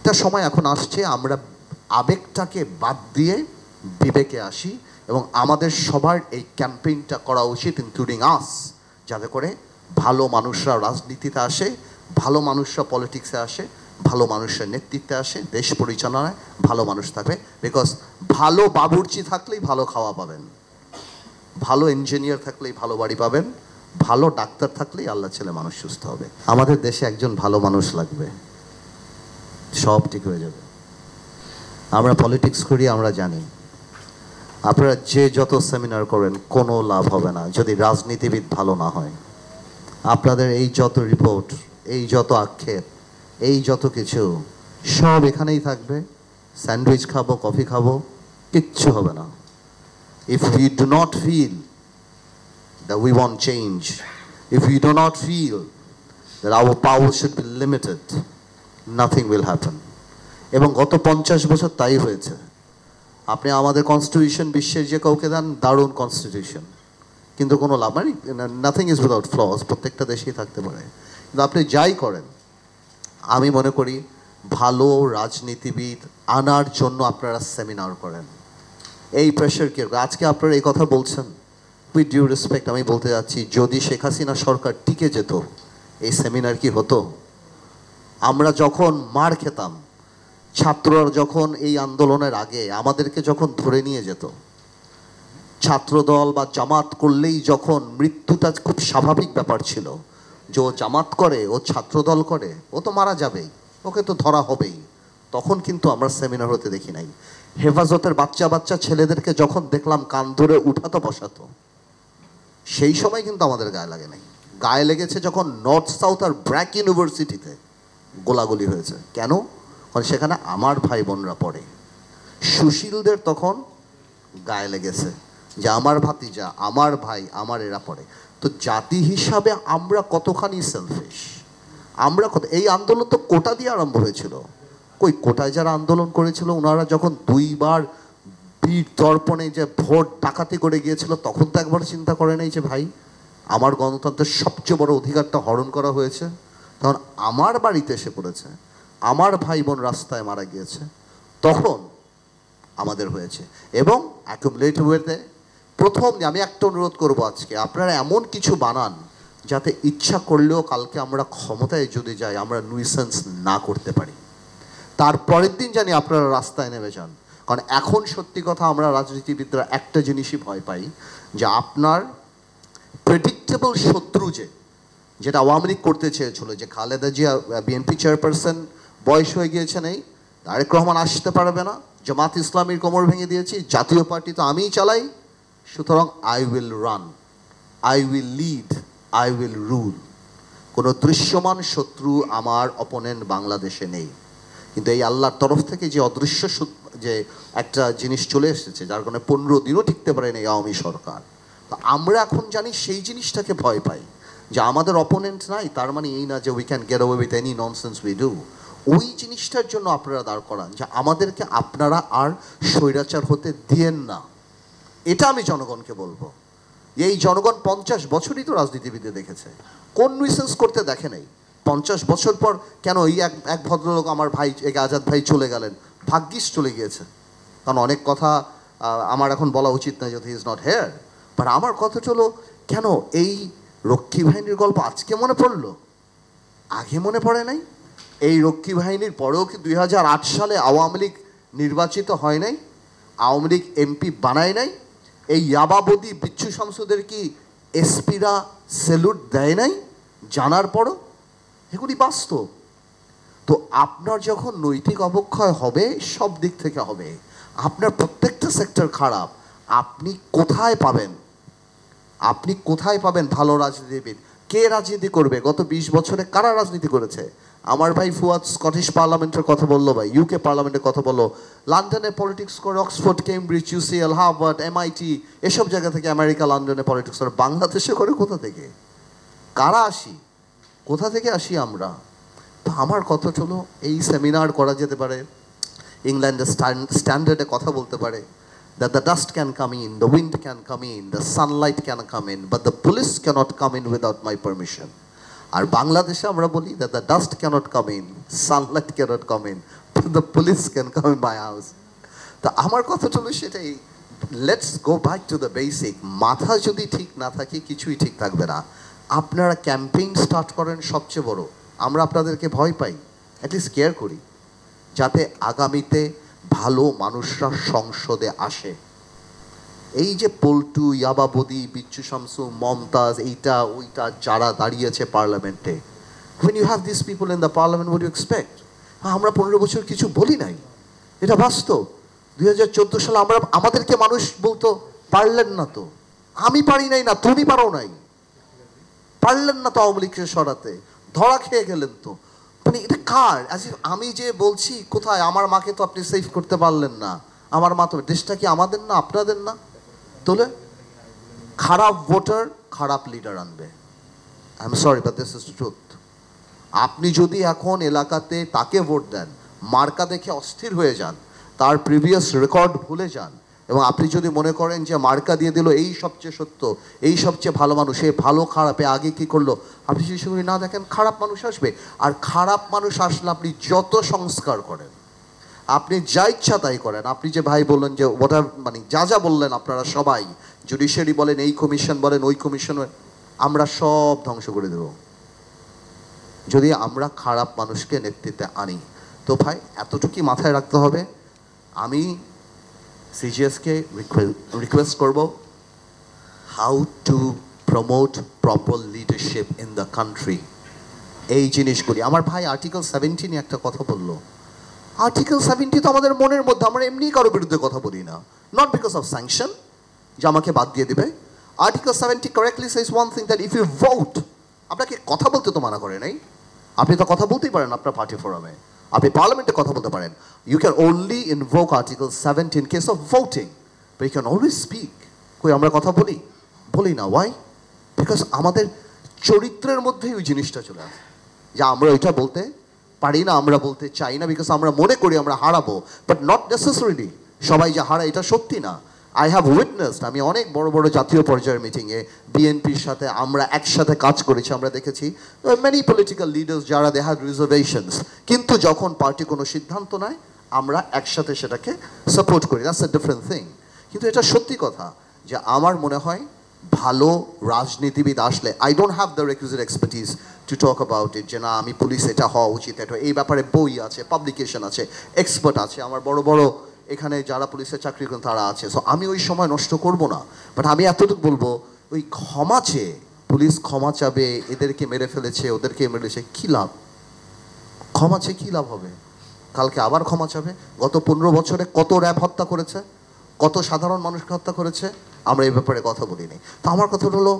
একটা সময় এখন আসছে আমরা আবেগটাকে বাদ দিয়ে বিবেকে আসি, এবং আমাদের সবার এই ক্যাম্পেইনটা করা উচিত, ইনক্লুডিং আস, যাতে করে ভালো মানুষরা রাজনীতিতে আসে, ভালো মানুষরা পলিটিক্সে আসে, ভালো মানুষের নেতৃত্বে আসে, দেশ পরিচালনায় ভালো মানুষ থাকবে। বিকজ ভালো বাবুর্চি থাকলেই ভালো খাওয়া পাবেন, ভালো ইঞ্জিনিয়ার থাকলেই ভালো বাড়ি পাবেন, ভালো ডাক্তার থাকলেই আল্লাহ ছেলে মানুষ সুস্থ হবে। আমাদের দেশে একজন ভালো মানুষ লাগবে, সব ঠিক হয়ে যাবে। আমরা পলিটিক্স করি, আমরা জানি আপনারা যে যত সেমিনার করেন কোনো লাভ হবে না যদি রাজনীতিবিদ ভালো না হয়। আপনাদের এই যত রিপোর্ট, এই যত আক্ষেপ, এই যত কিছু সব এখানেই থাকবে। স্যান্ডউইচ খাবো, কফি খাবো, কিচ্ছু হবে না। If we do not feel that we want change, if we do not feel that our power should be limited, nothing will happen. এবং গত 50 বছর তাই হয়েছে। আপনি আমাদের কনস্টিটিউশন বিশ্বের যে কাউকে দেন, দারুণ কনস্টিটিউশন, কিন্তু কোনো লাভ মানে নাথিং ইজ উইদাউট ফ্লস, প্রত্যেকটা দেশেই থাকতে পারে। কিন্তু আপনি যাই করেন, আমি মনে করি ভালো রাজনীতিবিদ আনার জন্য আপনারা সেমিনার করেন। এই প্রেশার কি আজকে আপনারা এই কথা বলছেন, উইথ ডিউ রেসপেক্ট আমি বলতে যাচ্ছি, যদি শেখ হাসিনা সরকার টিকে যেত এই সেমিনার কি হতো? আমরা যখন মার খেতাম, ছাত্ররা যখন এই আন্দোলনের আগে আমাদেরকে যখন ধরে নিয়ে যেত, ছাত্রদল বা জামাত করলেই যখন মৃত্যুটা খুব স্বাভাবিক ব্যাপার ছিল, যে ও জামাত করে, ও ছাত্রদল করে, ও তো মারা যাবেই, ওকে তো ধরা হবেই, তখন কিন্তু আমরা সেমিনার হতে দেখি নাই। হেফাজতের বাচ্চা বাচ্চা ছেলেদেরকে যখন দেখলাম কান ধরে উঠাতো বসাতো, সেই সময় কিন্তু আমাদের গায়ে লাগে নাই। গায়ে লেগেছে যখন নর্থ সাউথ আর ব্র্যাক ইউনিভার্সিটিতে গোলাগুলি হয়েছে। কেন? কারণ সেখানে আমার ভাই বোনরা পড়ে। সুশীলদের তখন গায়ে লেগেছে যে আমার ভাতিজা, আমার ভাই, আমার এরা পড়ে। তো জাতি হিসাবে আমরা কতখানি সেলফিশ, আমরা কত। এই আন্দোলন তো কোটা দিয়ে আরম্ভ হয়েছিল। কই কোটায় যারা আন্দোলন করেছিল, ওনারা যখন 2বার বীর দর্পণে যে ভোট ডাকাতি করে গিয়েছিল, তখন তো একবার চিন্তা করে নেই যে ভাই আমার গণতন্ত্রের সবচেয়ে বড় অধিকারটা হরণ করা হয়েছে, তখন আমার বাড়িতে এসে পড়েছে, আমার ভাই বোন রাস্তায় মারা গিয়েছে, তখন আমাদের হয়েছে। এবং অ্যাকুমুলেট ওয়েতে প্রথম আমি একটা অনুরোধ করব, আজকে আপনারা এমন কিছু বানান যাতে ইচ্ছা করলেও কালকে আমরা ক্ষমতায় যদি যাই আমরা নুইসেন্স না করতে পারি, তারপরের দিন জানি আপনারা রাস্তায় নেমে যান। কারণ এখন সত্যি কথা আমরা রাজনীতিবিদরা একটা জিনিসই ভয় পাই, যে আপনার প্রেডিক্টেবল শত্রু যেটা আওয়ামী লীগ করতে চেয়েছিল, যে খালেদা জিয়া বিএনপি চেয়ারপারসন বয়স হয়ে গিয়েছেন, এই তারেক রহমান আসতে পারবে না, জামাত ইসলামীর কোমর ভেঙে দিয়েছি, জাতীয় পার্টি তো আমিই চালাই, সুতরাং I will run, I will lead, I will rule. কোনো দৃশ্যমান শত্রু আমার অপোনেন্ট বাংলাদেশে নেই। কিন্তু এই আল্লাহর তরফ থেকে যে অদৃশ্য যে একটা জিনিস চলে এসেছে, যার কারণে 15 দিনও টিকতে পারেন এই আওয়ামী সরকার, তো আমরা এখন জানি সেই জিনিসটাকে ভয় পাই, যে আমাদের অপোনেন্ট নাই, তার মানে এই না যে we can get away with any nonsense we do. ওই জিনিসটার জন্য আপনারা দাঁড় করান যে আমাদেরকে আপনারা আর স্বৈরাচার হতে দিয়েন না। এটা আমি জনগণকে বলবো। এই জনগণ 50 বছরই তো রাজনীতিবিদে দেখেছে, কোন নুইসেন্স করতে দেখে নাই। 50 বছর পর কেন এই এক ভদ্রলোক আমার ভাই আজাদ ভাই চলে গেলেন, ভাগ্যিস চলে গিয়েছে, কারণ অনেক কথা আমার এখন বলা উচিত না যদি he is not here, but আমার কথা হলো কেন এই রক্ষী বাহিনীর গল্প আজকে মনে পড়লো, আগে মনে পড়ে নাই? এই রক্ষী বাহিনীর পরেও কি 2008 সালে আওয়ামী লীগ নির্বাচিত হয় নাই? আওয়ামী লীগ এমপি বানায় নাই? এই ইয়াবাবদি বিচ্ছু শামসুদের কি এসপিরা স্যালুট দেয় নাই জানার পরও? এগুলি বাস্তব। তো আপনার যখন নৈতিক অবক্ষয় হবে, সব দিক থেকে হবে, আপনার প্রত্যেকটা সেক্টর খারাপ, আপনি কোথায় পাবেন? আপনি কোথায় পাবেন ভালো রাজনীতিবিদ? কে রাজনীতি করবে? গত 20 বছরে কারা রাজনীতি করেছে? আমার ভাই ফুয়াদ স্কটিশ পার্লামেন্টের কথা বললো, ভাই ইউকে পার্লামেন্টের কথা বললো, লন্ডনে পলিটিক্স করে, Oxford, Cambridge, UCL, Harvard, MIT, এসব জায়গা থেকে, আমেরিকা, লন্ডনে পলিটিক্স করে। বাংলাদেশে করে কোথা থেকে? কারা আসি? কোথা থেকে আসি আমরা? তো আমার কথা হলো এই সেমিনার করা যেতে পারে, ইংল্যান্ডের স্ট্যান্ডার্ডে কথা বলতে পারে, that the dust can come in, the wind can come in, the sunlight can come in, but the police cannot come in without my permission. আর বাংলাদেশে আমরা বলি that the dust cannot come in, sunlight cannot come in, the police can come in my house. তা আমার কথা হলো সেটাই, let's go back to the basic. মাথা যদি ঠিক না থাকে কিছুই ঠিক থাকবে না। আপনারা ক্যাম্পেইন স্টার্ট করেন সবচেয়ে বড়, আমরা আপনাদেরকে ভয় পাই, অ্যাটলিস্ট কেয়ার করি যাতে আগামীতে ভালো মানুষরা সংসদে আসে। এই যে পল্টু, ইয়াবাবদি, বিচ্ছু শামসু, মমতাজ, এইটা ওইটা যারা দাঁড়িয়েছে পার্লামেন্টে, when you have these people in the parliament, what do you expect? আমরা 15 বছর কিছু বলি নাই, এটা বাস্তব। 2014 সালে আমরা, আমাদেরকে মানুষ বলতো পারলেন না তো, আমি পারি নাই না, তুমি পারো নাই, পারলেন না তো আওয়ামী লীগকে সরাতে, ধরা খেয়ে গেলেন তো। মানে এটা কার? আমি যে বলছি কোথায়, আমার মাকে তো আপনি সেভ করতে পারলেন না, আমার মা তো, দেশটা কি আমাদের না আপনাদের না? তোলে খারাপ ভোটার খারাপ লিডার আনবে। I am sorry but this is truth. আপনি যদি এখন এলাকাতে তাকে ভোট দেন, মার্কা দেখে অস্থির হয়ে যান, তার প্রিভিয়াস রেকর্ড ভুলে যান, এবং আপনি যদি মনে করেন যে মার্কা দিয়ে দিল এই সবচেয়ে সত্য, এই সবচেয়ে ভালো মানুষ, এ ভালো খারাপে আগে কি করলো, আপনি যদি সেগুলি না দেখেন, খারাপ মানুষ আসবে। আর খারাপ মানুষ আসলে আপনি যত সংস্কার করেন, আপনি যা ইচ্ছা তাই করেন, আপনি যে ভাই বললেন যে ওটা মানে যা যা বললেন আপনারা সবাই, জুডিশিয়ারি বলেন, এই কমিশন বলেন, ওই কমিশন, আমরা সব ধ্বংস করে দেব যদি আমরা খারাপ মানুষকে নেতৃত্বে আনি। তো ভাই এতটুকুই মাথায় রাখতে হবে। আমি সিজিএসকে রিকোয়েস্ট করব, how to promote proper leadership in the country, এই জিনিসগুলি। আমার ভাই আর্টিকেল 70 নিয়ে একটা কথা বললো, আর্টিকেল 70 তো আমাদের মনের মধ্যে, আমরা এমনি কারো বিরুদ্ধে কথা বলি না, নট বিকজ অফ স্যাংশন যে আমাকে বাদ দিয়ে দেবে। Article 70 correctly says one thing, that if you vote, আপনাকে কথা বলতে তো মানা করে নাই, আপনি তো কথা বলতেই পারেন আপনার পার্টি ফোরামে, আপনি পার্লামেন্টে কথা বলতে পারেন। You can only invoke article 70 in case of voting, but you can always speak. কই আমরা কথা বলি? বলি না। ওয়াই? বিকজ আমাদের চরিত্রের মধ্যেই ওই জিনিসটা চলে আসে যে আমরা ওইটা বলতে পারি না, আমরা বলতে চাই না, বিকজ আমরা মনে করি আমরা হারাবো, বাট নট নেসেসারিলি সবাই যে হারায় এটা সত্যি না। আই হ্যাভ উইটনেসড, আমি অনেক বড় বড় জাতীয় পর্যায়ের মিটিংয়ে বিএনপির সাথে আমরা একসাথে কাজ করেছি, আমরা দেখেছি মেনি পলিটিক্যাল লিডার্স যারা দে হ্যাড রিজার্ভেশনস, কিন্তু যখন পার্টি কোনো সিদ্ধান্ত নেয় আমরা একসাথে সেটাকে সাপোর্ট করি, দ্যাটস আ ডিফারেন্ট থিং। কিন্তু এটা সত্যি কথা যে আমার মনে হয় ভালো রাজনীতিবিদ আসলে, I don't have the requisite expertise to talk about it, যে না আমি পুলিশ এটা হওয়া উচিত, এটা এই ব্যাপারে বই আছে, পাবলিকেশন আছে, এক্সপার্ট আছে, আমার বড় বড় এখানে যারা পুলিশের চাকরি করেন তারা আছে, সো আমি ওই সময় নষ্ট করব না। বাট আমি এতটুকু বলবো, ওই ক্ষমা চেয়ে পুলিশ ক্ষমা চাবে, এদেরকে মেরে ফেলেছে, ওদেরকে মেরেছে, কী লাভ? ক্ষমা চেয়ে কী লাভ হবে? কালকে আবার ক্ষমা চাবে। গত 15 বছরে কত র্যাব হত্যা করেছে, কত সাধারণ মানুষকে হত্যা করেছে, আমরা এই ব্যাপারে কথা বলিনি। তো আমার কথা হলো